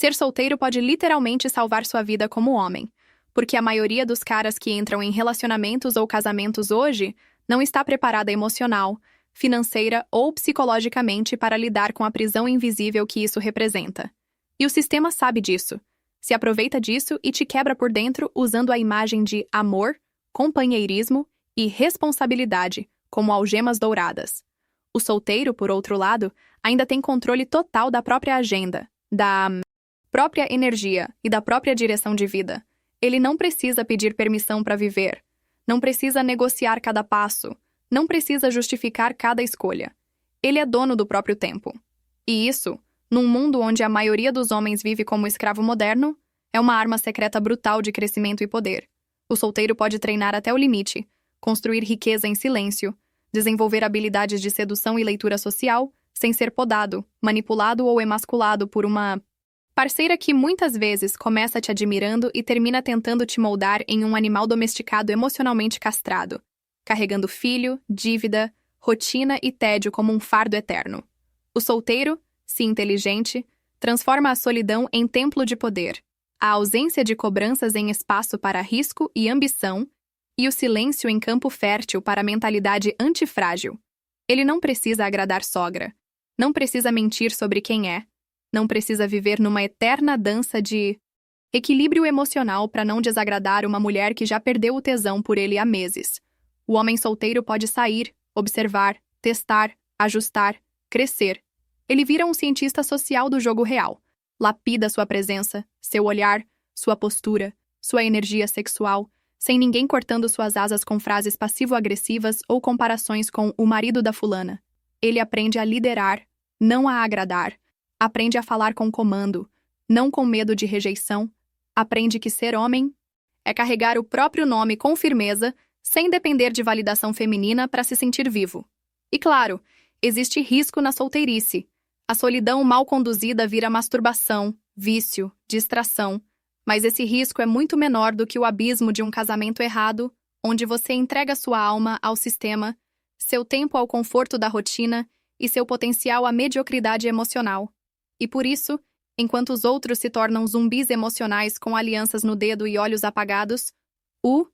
Ser solteiro pode literalmente salvar sua vida como homem, porque a maioria dos caras que entram em relacionamentos ou casamentos hoje não está preparada emocional, financeira ou psicologicamente para lidar com a prisão invisível que isso representa. E o sistema sabe disso, se aproveita disso e te quebra por dentro usando a imagem de amor, companheirismo e responsabilidade como algemas douradas. O solteiro, por outro lado, ainda tem controle total da própria agenda, da própria energia e da própria direção de vida. Ele não precisa pedir permissão para viver, não precisa negociar cada passo, não precisa justificar cada escolha. Ele é dono do próprio tempo. E isso, num mundo onde a maioria dos homens vive como escravo moderno, é uma arma secreta brutal de crescimento e poder. O solteiro pode treinar até o limite, construir riqueza em silêncio, desenvolver habilidades de sedução e leitura social, sem ser podado, manipulado ou emasculado por uma parceira que muitas vezes começa te admirando e termina tentando te moldar em um animal domesticado emocionalmente castrado, carregando filho, dívida, rotina e tédio como um fardo eterno. O solteiro, se inteligente, transforma a solidão em templo de poder, a ausência de cobranças em espaço para risco e ambição, e o silêncio em campo fértil para a mentalidade antifrágil. Ele não precisa agradar sogra, não precisa mentir sobre quem é, não precisa viver numa eterna dança de equilíbrio emocional para não desagradar uma mulher que já perdeu o tesão por ele há meses. O homem solteiro pode sair, observar, testar, ajustar, crescer. Ele vira um cientista social do jogo real. Lapida sua presença, seu olhar, sua postura, sua energia sexual, sem ninguém cortando suas asas com frases passivo-agressivas ou comparações com o marido da fulana. Ele aprende a liderar, não a agradar. Aprende a falar com comando, não com medo de rejeição. Aprende que ser homem é carregar o próprio nome com firmeza, sem depender de validação feminina para se sentir vivo. E claro, existe risco na solteirice. A solidão mal conduzida vira masturbação, vício, distração. Mas esse risco é muito menor do que o abismo de um casamento errado, onde você entrega sua alma ao sistema, seu tempo ao conforto da rotina e seu potencial à mediocridade emocional. E por isso, enquanto os outros se tornam zumbis emocionais com alianças no dedo e olhos apagados, o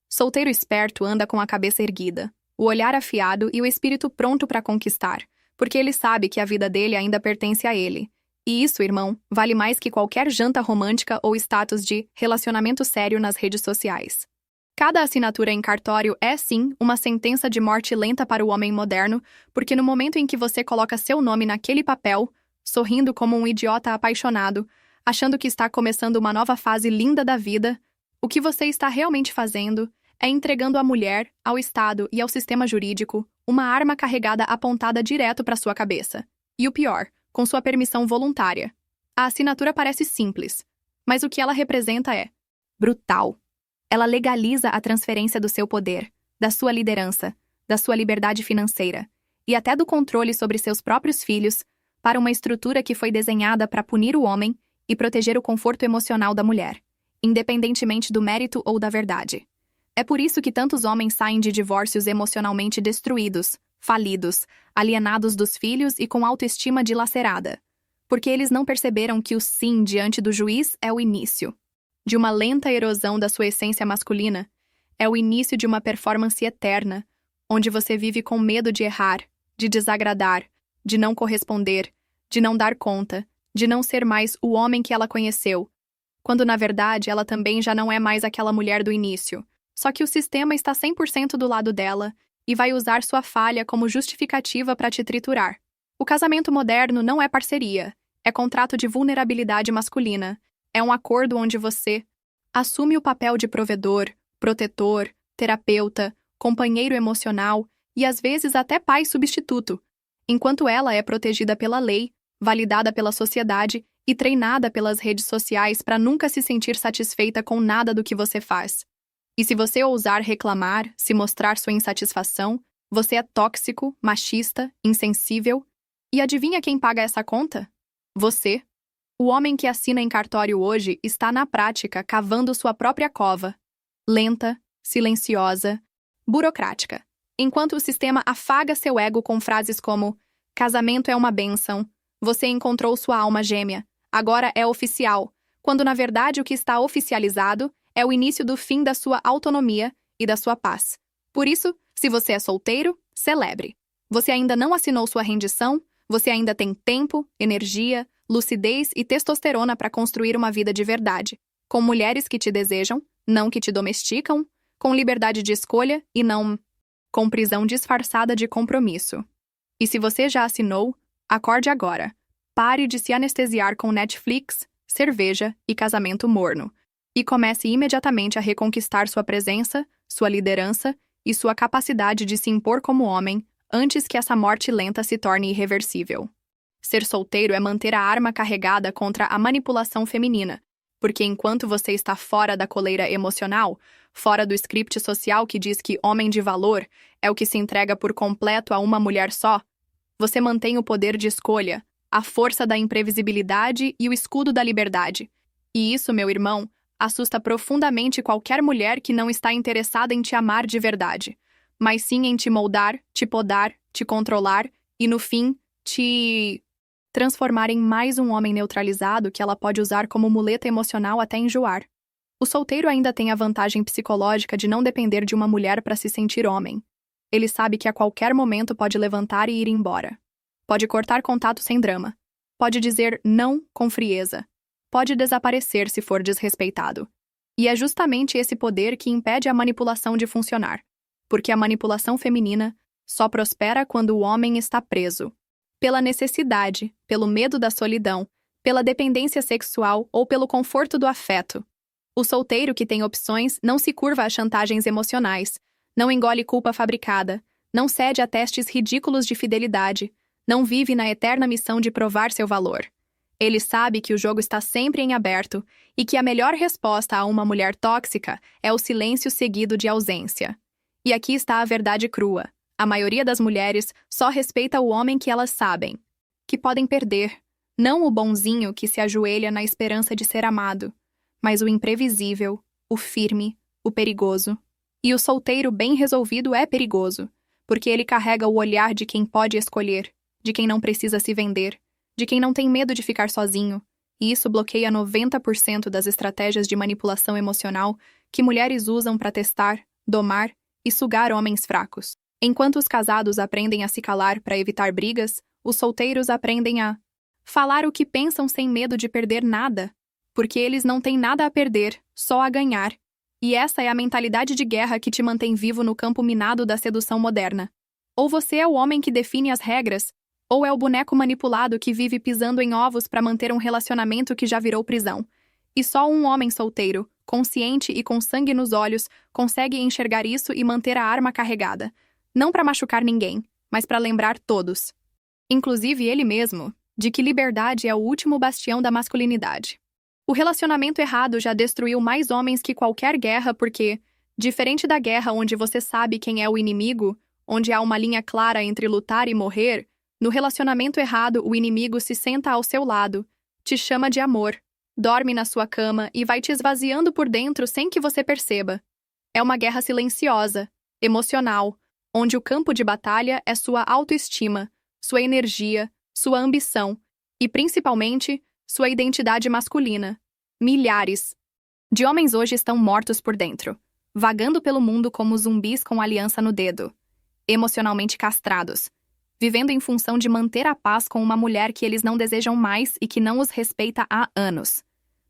solteiro esperto anda com a cabeça erguida, o olhar afiado e o espírito pronto para conquistar, porque ele sabe que a vida dele ainda pertence a ele. E isso, irmão, vale mais que qualquer janta romântica ou status de relacionamento sério nas redes sociais. Cada assinatura em cartório é, sim, uma sentença de morte lenta para o homem moderno, porque no momento em que você coloca seu nome naquele papel, sorrindo como um idiota apaixonado, achando que está começando uma nova fase linda da vida, o que você está realmente fazendo é entregando à mulher, ao Estado e ao sistema jurídico uma arma carregada apontada direto para sua cabeça. E o pior, com sua permissão voluntária. A assinatura parece simples, mas o que ela representa é brutal. Ela legaliza a transferência do seu poder, da sua liderança, da sua liberdade financeira e até do controle sobre seus próprios filhos para uma estrutura que foi desenhada para punir o homem e proteger o conforto emocional da mulher, independentemente do mérito ou da verdade. É por isso que tantos homens saem de divórcios emocionalmente destruídos, falidos, alienados dos filhos e com autoestima dilacerada, porque eles não perceberam que o sim diante do juiz é o início de uma lenta erosão da sua essência masculina, é o início de uma performance eterna, onde você vive com medo de errar, de desagradar, de não corresponder, de não dar conta, de não ser mais o homem que ela conheceu, quando na verdade ela também já não é mais aquela mulher do início, só que o sistema está 100% do lado dela e vai usar sua falha como justificativa para te triturar. O casamento moderno não é parceria, é contrato de vulnerabilidade masculina, é um acordo onde você assume o papel de provedor, protetor, terapeuta, companheiro emocional e às vezes até pai substituto, enquanto ela é protegida pela lei, validada pela sociedade e treinada pelas redes sociais para nunca se sentir satisfeita com nada do que você faz. E se você ousar reclamar, se mostrar sua insatisfação, você é tóxico, machista, insensível. E adivinha quem paga essa conta? Você. O homem que assina em cartório hoje está na prática cavando sua própria cova. Lenta, silenciosa, burocrática. Enquanto o sistema afaga seu ego com frases como casamento é uma bênção, você encontrou sua alma gêmea, Agora é oficial, quando na verdade o que está oficializado é o início do fim da sua autonomia e da sua paz. Por isso, se você é solteiro, celebre. Você ainda não assinou sua rendição, você ainda tem tempo, energia, lucidez e testosterona para construir uma vida de verdade, com mulheres que te desejam, não que te domesticam, com liberdade de escolha e não com prisão disfarçada de compromisso. E se você já assinou, acorde agora. Pare de se anestesiar com Netflix, cerveja e casamento morno. E comece imediatamente a reconquistar sua presença, sua liderança e sua capacidade de se impor como homem antes que essa morte lenta se torne irreversível. Ser solteiro é manter a arma carregada contra a manipulação feminina, porque enquanto você está fora da coleira emocional, fora do script social que diz que homem de valor é o que se entrega por completo a uma mulher só, você mantém o poder de escolha, a força da imprevisibilidade e o escudo da liberdade. E isso, meu irmão, assusta profundamente qualquer mulher que não está interessada em te amar de verdade, mas sim em te moldar, te podar, te controlar e, no fim, te transformar em mais um homem neutralizado que ela pode usar como muleta emocional até enjoar. O solteiro ainda tem a vantagem psicológica de não depender de uma mulher para se sentir homem. Ele sabe que a qualquer momento pode levantar e ir embora. Pode cortar contato sem drama. Pode dizer não com frieza. Pode desaparecer se for desrespeitado. E é justamente esse poder que impede a manipulação de funcionar, porque a manipulação feminina só prospera quando o homem está preso. Pela necessidade, pelo medo da solidão, pela dependência sexual ou pelo conforto do afeto. O solteiro que tem opções não se curva a chantagens emocionais, não engole culpa fabricada, não cede a testes ridículos de fidelidade, não vive na eterna missão de provar seu valor. Ele sabe que o jogo está sempre em aberto e que a melhor resposta a uma mulher tóxica é o silêncio seguido de ausência. E aqui está a verdade crua. A maioria das mulheres só respeita o homem que elas sabem, que podem perder, não o bonzinho que se ajoelha na esperança de ser amado, mas o imprevisível, o firme, o perigoso. E o solteiro bem resolvido é perigoso, porque ele carrega o olhar de quem pode escolher, de quem não precisa se vender, de quem não tem medo de ficar sozinho, e isso bloqueia 90% das estratégias de manipulação emocional que mulheres usam para testar, domar e sugar homens fracos. Enquanto os casados aprendem a se calar para evitar brigas, os solteiros aprendem a falar o que pensam sem medo de perder nada, porque eles não têm nada a perder, só a ganhar. E essa é a mentalidade de guerra que te mantém vivo no campo minado da sedução moderna. Ou você é o homem que define as regras, ou é o boneco manipulado que vive pisando em ovos para manter um relacionamento que já virou prisão. E só um homem solteiro, consciente e com sangue nos olhos, consegue enxergar isso e manter a arma carregada. Não para machucar ninguém, mas para lembrar todos, inclusive ele mesmo, de que liberdade é o último bastião da masculinidade. O relacionamento errado já destruiu mais homens que qualquer guerra porque, diferente da guerra onde você sabe quem é o inimigo, onde há uma linha clara entre lutar e morrer, no relacionamento errado o inimigo se senta ao seu lado, te chama de amor, dorme na sua cama e vai te esvaziando por dentro sem que você perceba. É uma guerra silenciosa, emocional, onde o campo de batalha é sua autoestima, sua energia, sua ambição e, principalmente, sua identidade masculina. Milhares de homens hoje estão mortos por dentro, vagando pelo mundo como zumbis com aliança no dedo, emocionalmente castrados, vivendo em função de manter a paz com uma mulher que eles não desejam mais e que não os respeita há anos,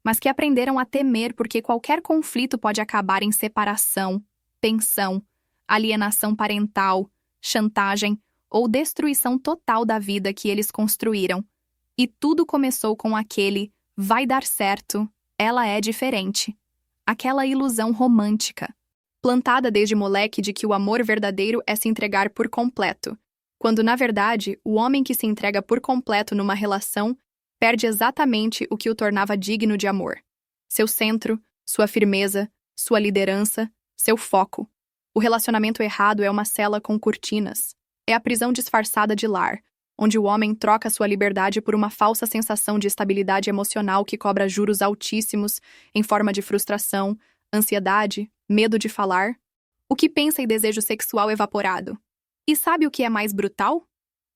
mas que aprenderam a temer porque qualquer conflito pode acabar em separação, tensão, alienação parental, chantagem ou destruição total da vida que eles construíram. E tudo começou com aquele vai dar certo, ela é diferente. Aquela ilusão romântica, plantada desde moleque de que o amor verdadeiro é se entregar por completo, quando na verdade o homem que se entrega por completo numa relação perde exatamente o que o tornava digno de amor. Seu centro, sua firmeza, sua liderança, seu foco. O relacionamento errado é uma cela com cortinas. É a prisão disfarçada de lar, onde o homem troca sua liberdade por uma falsa sensação de estabilidade emocional que cobra juros altíssimos em forma de frustração, ansiedade, medo de falar, o que pensa e desejo sexual evaporado. E sabe o que é mais brutal?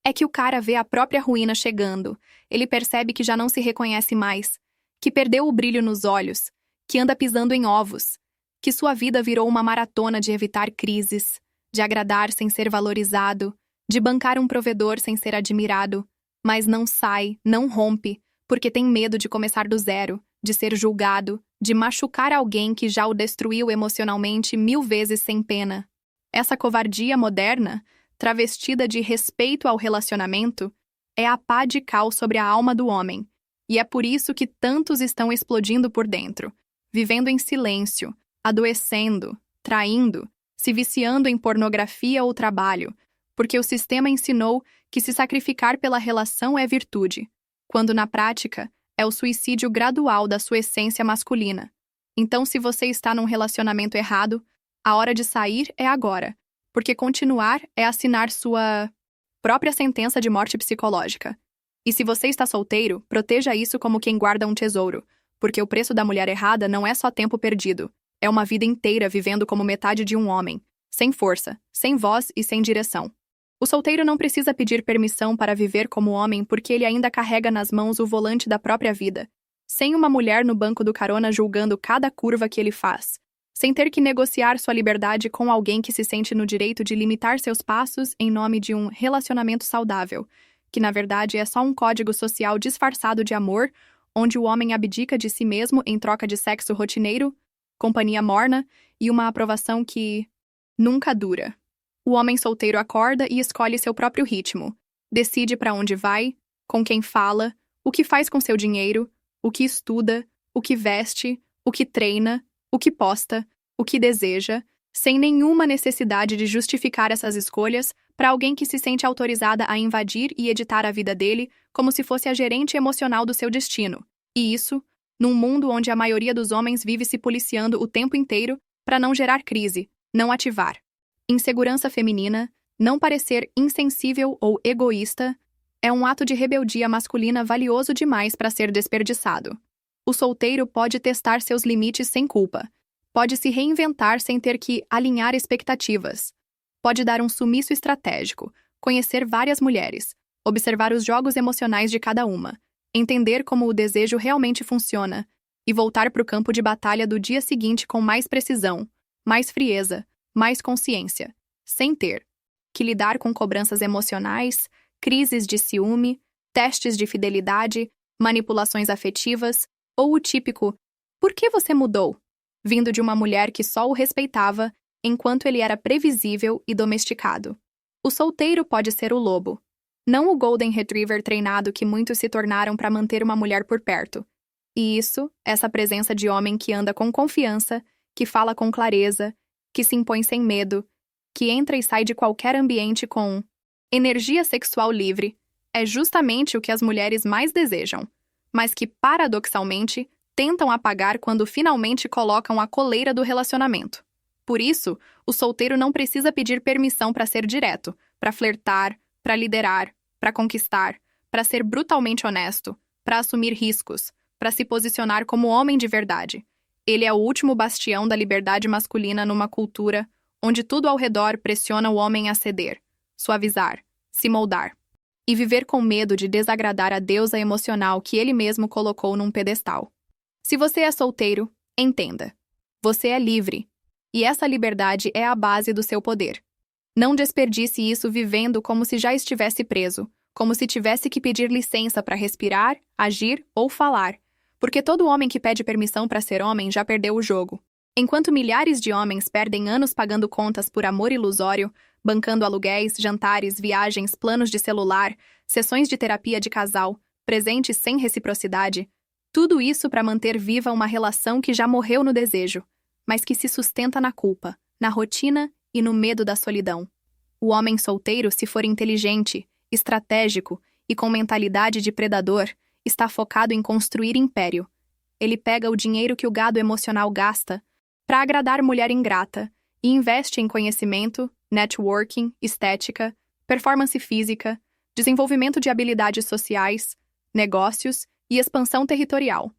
É que o cara vê a própria ruína chegando. Ele percebe que já não se reconhece mais, que perdeu o brilho nos olhos, que anda pisando em ovos, que sua vida virou uma maratona de evitar crises, de agradar sem ser valorizado, de bancar um provedor sem ser admirado, mas não sai, não rompe, porque tem medo de começar do zero, de ser julgado, de machucar alguém que já o destruiu emocionalmente 1000 vezes sem pena. Essa covardia moderna, travestida de respeito ao relacionamento, é a pá de cal sobre a alma do homem, e é por isso que tantos estão explodindo por dentro, vivendo em silêncio, adoecendo, traindo, se viciando em pornografia ou trabalho, porque o sistema ensinou que se sacrificar pela relação é virtude, quando na prática é o suicídio gradual da sua essência masculina. Então, se você está num relacionamento errado, a hora de sair é agora, porque continuar é assinar sua própria sentença de morte psicológica. E se você está solteiro, proteja isso como quem guarda um tesouro, porque o preço da mulher errada não é só tempo perdido, é uma vida inteira vivendo como metade de um homem, sem força, sem voz e sem direção. O solteiro não precisa pedir permissão para viver como homem porque ele ainda carrega nas mãos o volante da própria vida, sem uma mulher no banco do carona julgando cada curva que ele faz, sem ter que negociar sua liberdade com alguém que se sente no direito de limitar seus passos em nome de um relacionamento saudável, que na verdade é só um código social disfarçado de amor, onde o homem abdica de si mesmo em troca de sexo rotineiro, companhia morna e uma aprovação que nunca dura. O homem solteiro acorda e escolhe seu próprio ritmo, decide para onde vai, com quem fala, o que faz com seu dinheiro, o que estuda, o que veste, o que treina, o que posta, o que deseja, sem nenhuma necessidade de justificar essas escolhas para alguém que se sente autorizada a invadir e editar a vida dele como se fosse a gerente emocional do seu destino. E isso, num mundo onde a maioria dos homens vive se policiando o tempo inteiro para não gerar crise, não ativar insegurança feminina, não parecer insensível ou egoísta, é um ato de rebeldia masculina valioso demais para ser desperdiçado. O solteiro pode testar seus limites sem culpa, pode se reinventar sem ter que alinhar expectativas, pode dar um sumiço estratégico, conhecer várias mulheres, observar os jogos emocionais de cada uma, entender como o desejo realmente funciona e voltar para o campo de batalha do dia seguinte com mais precisão, mais frieza, mais consciência, sem ter que lidar com cobranças emocionais, crises de ciúme, testes de fidelidade, manipulações afetivas ou o típico "por que você mudou?", vindo de uma mulher que só o respeitava enquanto ele era previsível e domesticado. O solteiro pode ser o lobo, não o Golden Retriever treinado que muitos se tornaram para manter uma mulher por perto. E isso, essa presença de homem que anda com confiança, que fala com clareza, que se impõe sem medo, que entra e sai de qualquer ambiente com energia sexual livre, é justamente o que as mulheres mais desejam, mas que, paradoxalmente, tentam apagar quando finalmente colocam a coleira do relacionamento. Por isso, o solteiro não precisa pedir permissão para ser direto, para flertar, para liderar, para conquistar, para ser brutalmente honesto, para assumir riscos, para se posicionar como homem de verdade. Ele é o último bastião da liberdade masculina numa cultura onde tudo ao redor pressiona o homem a ceder, suavizar, se moldar e viver com medo de desagradar a deusa emocional que ele mesmo colocou num pedestal. Se você é solteiro, entenda. Você é livre, e essa liberdade é a base do seu poder. Não desperdice isso vivendo como se já estivesse preso, como se tivesse que pedir licença para respirar, agir ou falar, porque todo homem que pede permissão para ser homem já perdeu o jogo. Enquanto milhares de homens perdem anos pagando contas por amor ilusório, bancando aluguéis, jantares, viagens, planos de celular, sessões de terapia de casal, presentes sem reciprocidade, tudo isso para manter viva uma relação que já morreu no desejo, mas que se sustenta na culpa, na rotina e no medo da solidão. O homem solteiro, se for inteligente, estratégico e com mentalidade de predador, está focado em construir império. Ele pega o dinheiro que o gado emocional gasta para agradar mulher ingrata e investe em conhecimento, networking, estética, performance física, desenvolvimento de habilidades sociais, negócios e expansão territorial.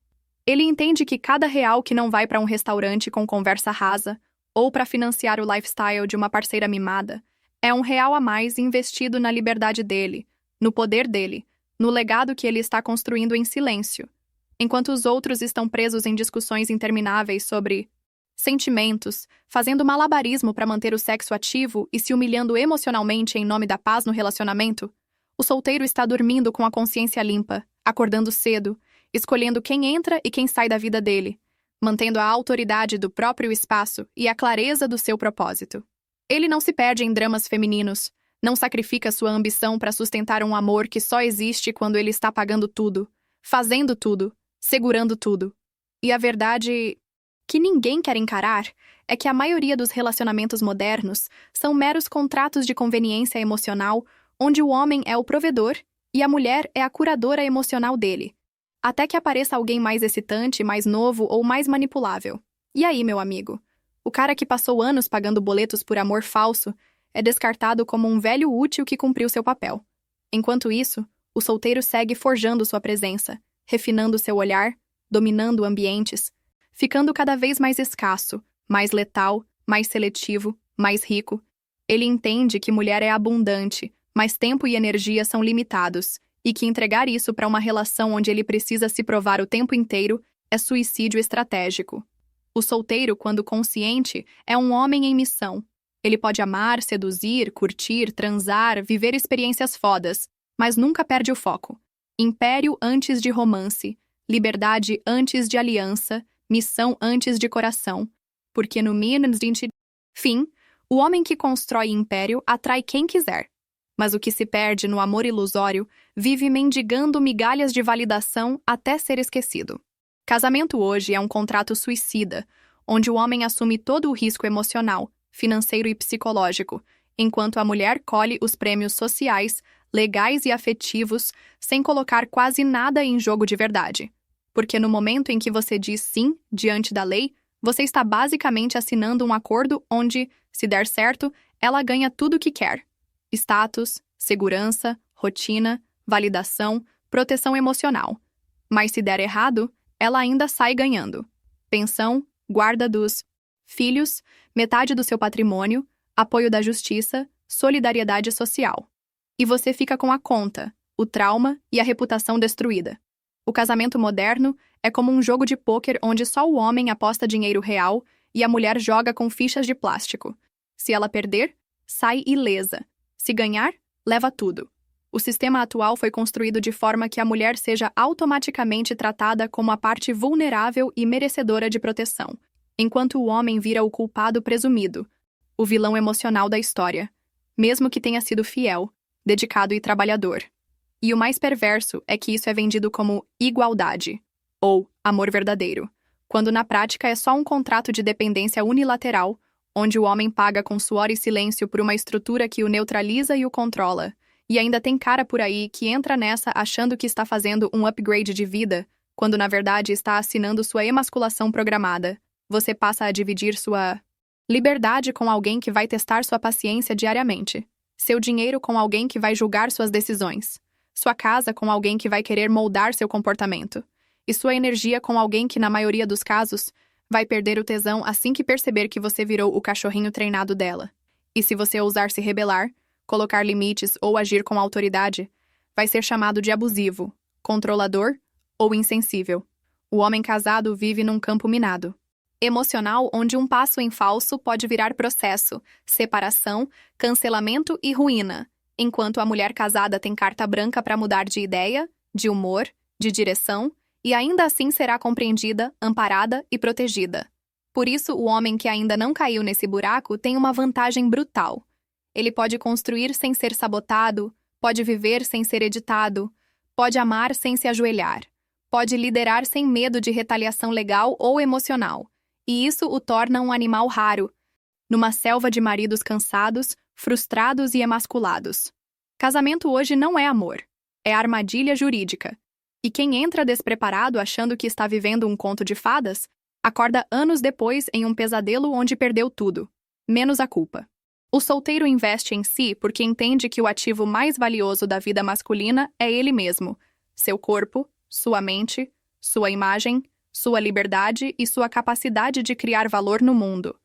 Ele entende que cada real que não vai para um restaurante com conversa rasa ou para financiar o lifestyle de uma parceira mimada é um real a mais investido na liberdade dele, no poder dele, no legado que ele está construindo em silêncio, enquanto os outros estão presos em discussões intermináveis sobre sentimentos, fazendo malabarismo para manter o sexo ativo e se humilhando emocionalmente em nome da paz no relacionamento. O solteiro está dormindo com a consciência limpa, acordando cedo, escolhendo quem entra e quem sai da vida dele, mantendo a autoridade do próprio espaço e a clareza do seu propósito. Ele não se perde em dramas femininos, não sacrifica sua ambição para sustentar um amor que só existe quando ele está pagando tudo, fazendo tudo, segurando tudo. E a verdade que ninguém quer encarar é que a maioria dos relacionamentos modernos são meros contratos de conveniência emocional onde o homem é o provedor e a mulher é a curadora emocional dele, até que apareça alguém mais excitante, mais novo ou mais manipulável. E aí, meu amigo? O cara que passou anos pagando boletos por amor falso é descartado como um velho útil que cumpriu seu papel. Enquanto isso, o solteiro segue forjando sua presença, refinando seu olhar, dominando ambientes, ficando cada vez mais escasso, mais letal, mais seletivo, mais rico. Ele entende que mulher é abundante, mas tempo e energia são limitados, e que entregar isso para uma relação onde ele precisa se provar o tempo inteiro é suicídio estratégico. O solteiro, quando consciente, é um homem em missão. Ele pode amar, seduzir, curtir, transar, viver experiências fodas, mas nunca perde o foco. Império antes de romance, liberdade antes de aliança, missão antes de coração. Porque no fim, o homem que constrói império atrai quem quiser. Mas o que se perde no amor ilusório vive mendigando migalhas de validação até ser esquecido. Casamento hoje é um contrato suicida, onde o homem assume todo o risco emocional, financeiro e psicológico, enquanto a mulher colhe os prêmios sociais, legais e afetivos, sem colocar quase nada em jogo de verdade. Porque no momento em que você diz sim diante da lei, você está basicamente assinando um acordo onde, se der certo, ela ganha tudo o que quer: status, segurança, rotina, validação, proteção emocional. Mas se der errado, ela ainda sai ganhando pensão, guarda dos filhos, metade do seu patrimônio, apoio da justiça, solidariedade social. E você fica com a conta, o trauma e a reputação destruída. O casamento moderno é como um jogo de pôquer onde só o homem aposta dinheiro real e a mulher joga com fichas de plástico. Se ela perder, sai ilesa. Se ganhar, leva tudo. O sistema atual foi construído de forma que a mulher seja automaticamente tratada como a parte vulnerável e merecedora de proteção, enquanto o homem vira o culpado presumido, o vilão emocional da história, mesmo que tenha sido fiel, dedicado e trabalhador. E o mais perverso é que isso é vendido como igualdade, ou amor verdadeiro, quando na prática é só um contrato de dependência unilateral, onde o homem paga com suor e silêncio por uma estrutura que o neutraliza e o controla. E ainda tem cara por aí que entra nessa achando que está fazendo um upgrade de vida, quando na verdade está assinando sua emasculação programada. Você passa a dividir sua liberdade com alguém que vai testar sua paciência diariamente, seu dinheiro com alguém que vai julgar suas decisões, sua casa com alguém que vai querer moldar seu comportamento, e sua energia com alguém que, na maioria dos casos, vai perder o tesão assim que perceber que você virou o cachorrinho treinado dela. E se você ousar se rebelar, colocar limites ou agir com autoridade, vai ser chamado de abusivo, controlador ou insensível. O homem casado vive num campo minado emocional onde um passo em falso pode virar processo, separação, cancelamento e ruína, enquanto a mulher casada tem carta branca para mudar de ideia, de humor, de direção, e ainda assim será compreendida, amparada e protegida. Por isso, o homem que ainda não caiu nesse buraco tem uma vantagem brutal. Ele pode construir sem ser sabotado, pode viver sem ser editado, pode amar sem se ajoelhar, pode liderar sem medo de retaliação legal ou emocional. E isso o torna um animal raro, numa selva de maridos cansados, frustrados e emasculados. Casamento hoje não é amor, é armadilha jurídica. E quem entra despreparado achando que está vivendo um conto de fadas, acorda anos depois em um pesadelo onde perdeu tudo, menos a culpa. O solteiro investe em si porque entende que o ativo mais valioso da vida masculina é ele mesmo, seu corpo, sua mente, sua imagem, sua liberdade e sua capacidade de criar valor no mundo.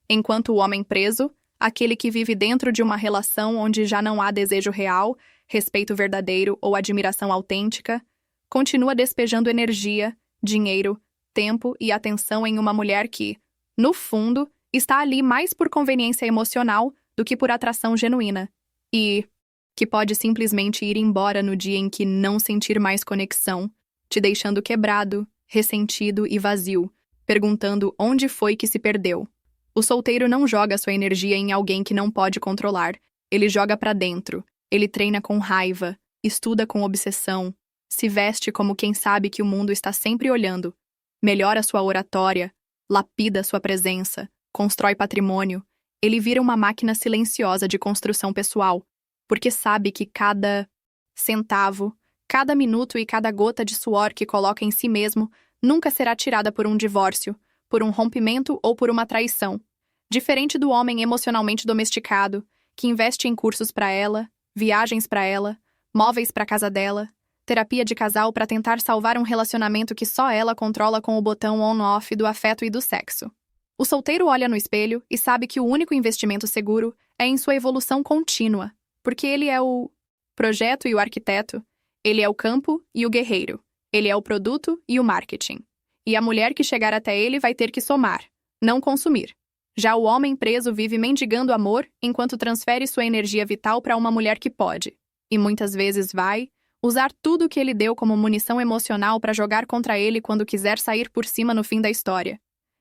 Enquanto o homem preso, aquele que vive dentro de uma relação onde já não há desejo real, respeito verdadeiro ou admiração autêntica, continua despejando energia, dinheiro, tempo e atenção em uma mulher que, no fundo, está ali mais por conveniência emocional do que por atração genuína. E que pode simplesmente ir embora no dia em que não sentir mais conexão, te deixando quebrado, ressentido e vazio, perguntando onde foi que se perdeu. O solteiro não joga sua energia em alguém que não pode controlar. Ele joga pra dentro. Ele treina com raiva, estuda com obsessão, se veste como quem sabe que o mundo está sempre olhando, melhora sua oratória, lapida sua presença, constrói patrimônio. Ele vira uma máquina silenciosa de construção pessoal, porque sabe que cada centavo, cada minuto e cada gota de suor que coloca em si mesmo nunca será tirada por um divórcio, por um rompimento ou por uma traição. Diferente do homem emocionalmente domesticado, que investe em cursos para ela, viagens para ela, móveis para casa dela, terapia de casal para tentar salvar um relacionamento que só ela controla com o botão on-off do afeto e do sexo. O solteiro olha no espelho e sabe que o único investimento seguro é em sua evolução contínua, porque ele é o projeto e o arquiteto, ele é o campo e o guerreiro, ele é o produto e o marketing. E a mulher que chegar até ele vai ter que somar, não consumir. Já o homem preso vive mendigando amor enquanto transfere sua energia vital para uma mulher que pode, e muitas vezes vai, usar tudo o que ele deu como munição emocional para jogar contra ele quando quiser sair por cima no fim da história.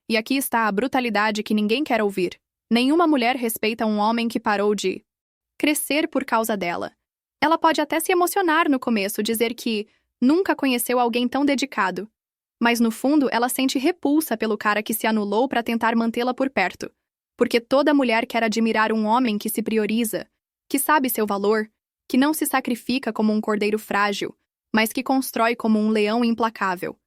E aqui está a brutalidade que ninguém quer ouvir. Nenhuma mulher respeita um homem que parou de crescer por causa dela. Ela pode até se emocionar no começo, dizer que nunca conheceu alguém tão dedicado. Mas no fundo, ela sente repulsa pelo cara que se anulou para tentar mantê-la por perto. Porque toda mulher quer admirar um homem que se prioriza, que sabe seu valor, que não se sacrifica como um cordeiro frágil, mas que constrói como um leão implacável.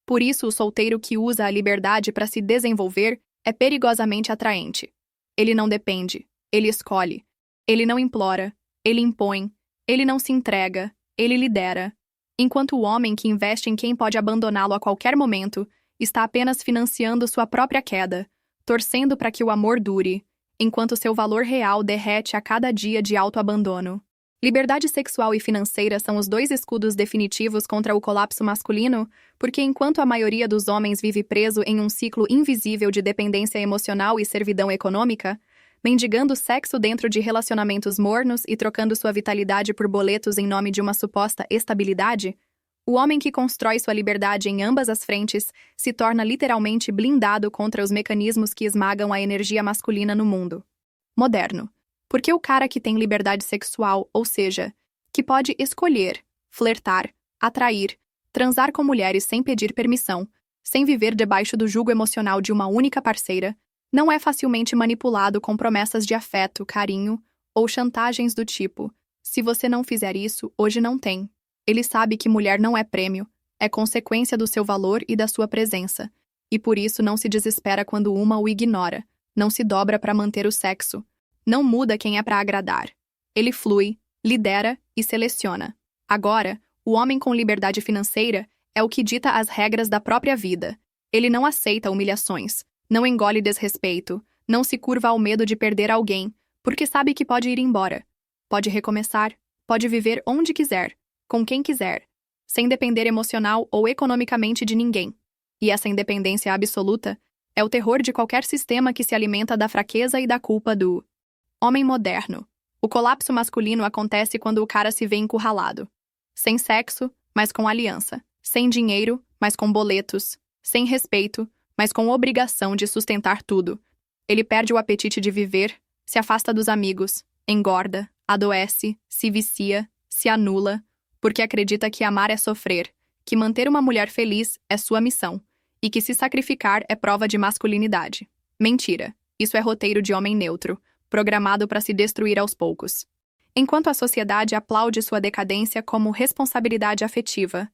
Por isso, o solteiro que usa a liberdade para se desenvolver é perigosamente atraente. Ele não depende, ele escolhe. Ele não implora, ele impõe, ele não se entrega, ele lidera. Enquanto o homem que investe em quem pode abandoná-lo a qualquer momento está apenas financiando sua própria queda, torcendo para que o amor dure, enquanto seu valor real derrete a cada dia de autoabandono. Liberdade sexual e financeira são os dois escudos definitivos contra o colapso masculino, porque enquanto a maioria dos homens vive preso em um ciclo invisível de dependência emocional e servidão econômica, mendigando sexo dentro de relacionamentos mornos e trocando sua vitalidade por boletos em nome de uma suposta estabilidade, o homem que constrói sua liberdade em ambas as frentes se torna literalmente blindado contra os mecanismos que esmagam a energia masculina no mundo moderno. Porque o cara que tem liberdade sexual, ou seja, que pode escolher, flertar, atrair, transar com mulheres sem pedir permissão, sem viver debaixo do jugo emocional de uma única parceira, não é facilmente manipulado com promessas de afeto, carinho ou chantagens do tipo: se você não fizer isso, hoje não tem. Ele sabe que mulher não é prêmio, é consequência do seu valor e da sua presença, e por isso não se desespera quando uma o ignora, não se dobra para manter o sexo, não muda quem é para agradar. Ele flui, lidera e seleciona. Agora, o homem com liberdade financeira é o que dita as regras da própria vida. Ele não aceita humilhações, não engole desrespeito, não se curva ao medo de perder alguém, porque sabe que pode ir embora. Pode recomeçar, pode viver onde quiser, com quem quiser, sem depender emocional ou economicamente de ninguém. E essa independência absoluta é o terror de qualquer sistema que se alimenta da fraqueza e da culpa do homem moderno. O colapso masculino acontece quando o cara se vê encurralado. Sem sexo, mas com aliança. Sem dinheiro, mas com boletos. Sem respeito, mas com obrigação de sustentar tudo. Ele perde o apetite de viver, se afasta dos amigos, engorda, adoece, se vicia, se anula, porque acredita que amar é sofrer, que manter uma mulher feliz é sua missão, e que se sacrificar é prova de masculinidade. Mentira. Isso é roteiro de homem neutro, programado para se destruir aos poucos. Enquanto a sociedade aplaude sua decadência como responsabilidade afetiva,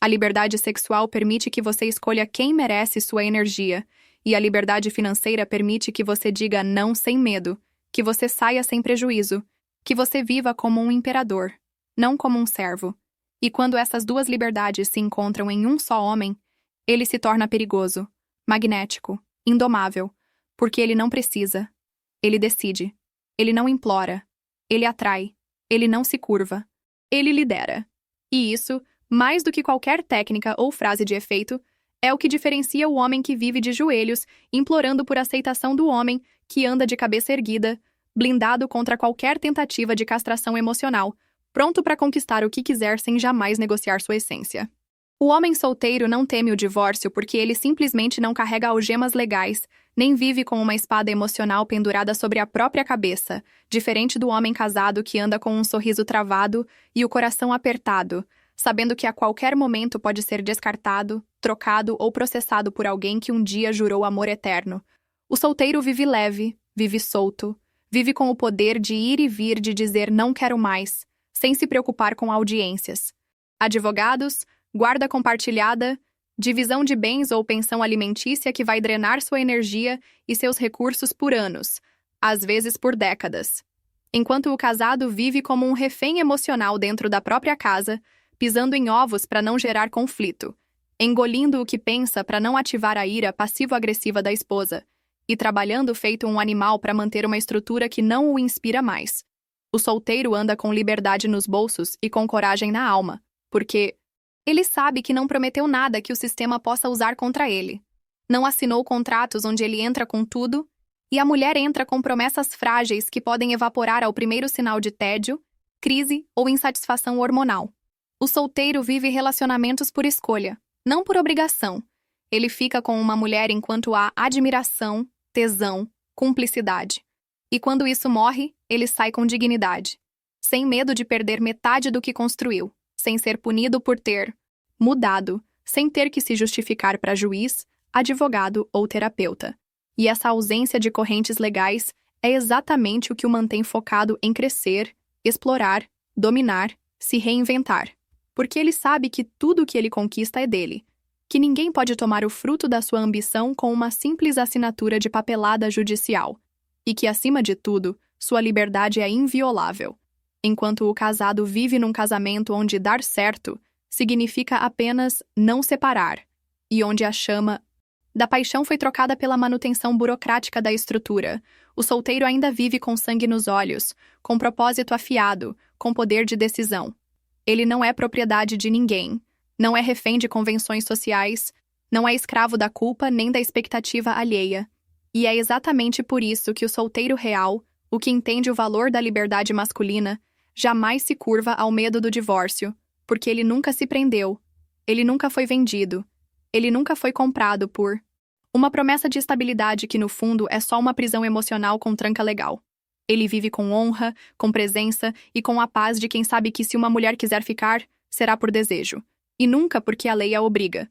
a liberdade sexual permite que você escolha quem merece sua energia, e a liberdade financeira permite que você diga não sem medo, que você saia sem prejuízo, que você viva como um imperador, não como um servo. E quando essas duas liberdades se encontram em um só homem, ele se torna perigoso, magnético, indomável, porque ele não precisa. Ele decide. Ele não implora. Ele atrai. Ele não se curva. Ele lidera. E isso, mais do que qualquer técnica ou frase de efeito, é o que diferencia o homem que vive de joelhos, implorando por aceitação do homem que anda de cabeça erguida, blindado contra qualquer tentativa de castração emocional, pronto para conquistar o que quiser sem jamais negociar sua essência. O homem solteiro não teme o divórcio porque ele simplesmente não carrega algemas legais, nem vive com uma espada emocional pendurada sobre a própria cabeça, diferente do homem casado que anda com um sorriso travado e o coração apertado, sabendo que a qualquer momento pode ser descartado, trocado ou processado por alguém que um dia jurou amor eterno. O solteiro vive leve, vive solto, vive com o poder de ir e vir, de dizer não quero mais, sem se preocupar com audiências. Advogados, guarda compartilhada, divisão de bens ou pensão alimentícia que vai drenar sua energia e seus recursos por anos, às vezes por décadas. Enquanto o casado vive como um refém emocional dentro da própria casa, pisando em ovos para não gerar conflito, engolindo o que pensa para não ativar a ira passivo-agressiva da esposa, e trabalhando feito um animal para manter uma estrutura que não o inspira mais. O solteiro anda com liberdade nos bolsos e com coragem na alma, porque ele sabe que não prometeu nada que o sistema possa usar contra ele. Não assinou contratos onde ele entra com tudo, e a mulher entra com promessas frágeis que podem evaporar ao primeiro sinal de tédio, crise ou insatisfação hormonal. O solteiro vive relacionamentos por escolha, não por obrigação. Ele fica com uma mulher enquanto há admiração, tesão, cumplicidade. E quando isso morre, ele sai com dignidade, sem medo de perder metade do que construiu, sem ser punido por ter mudado, sem ter que se justificar para juiz, advogado ou terapeuta. E essa ausência de correntes legais é exatamente o que o mantém focado em crescer, explorar, dominar, se reinventar. Porque ele sabe que tudo o que ele conquista é dele, que ninguém pode tomar o fruto da sua ambição com uma simples assinatura de papelada judicial, e que, acima de tudo, sua liberdade é inviolável. Enquanto o casado vive num casamento onde dar certo significa apenas não separar, e onde a chama da paixão foi trocada pela manutenção burocrática da estrutura, o solteiro ainda vive com sangue nos olhos, com propósito afiado, com poder de decisão. Ele não é propriedade de ninguém, não é refém de convenções sociais, não é escravo da culpa nem da expectativa alheia. E é exatamente por isso que o solteiro real, o que entende o valor da liberdade masculina, jamais se curva ao medo do divórcio, porque ele nunca se prendeu, ele nunca foi vendido, ele nunca foi comprado por uma promessa de estabilidade que, no fundo, é só uma prisão emocional com tranca legal. Ele vive com honra, com presença e com a paz de quem sabe que se uma mulher quiser ficar, será por desejo, e nunca porque a lei a obriga.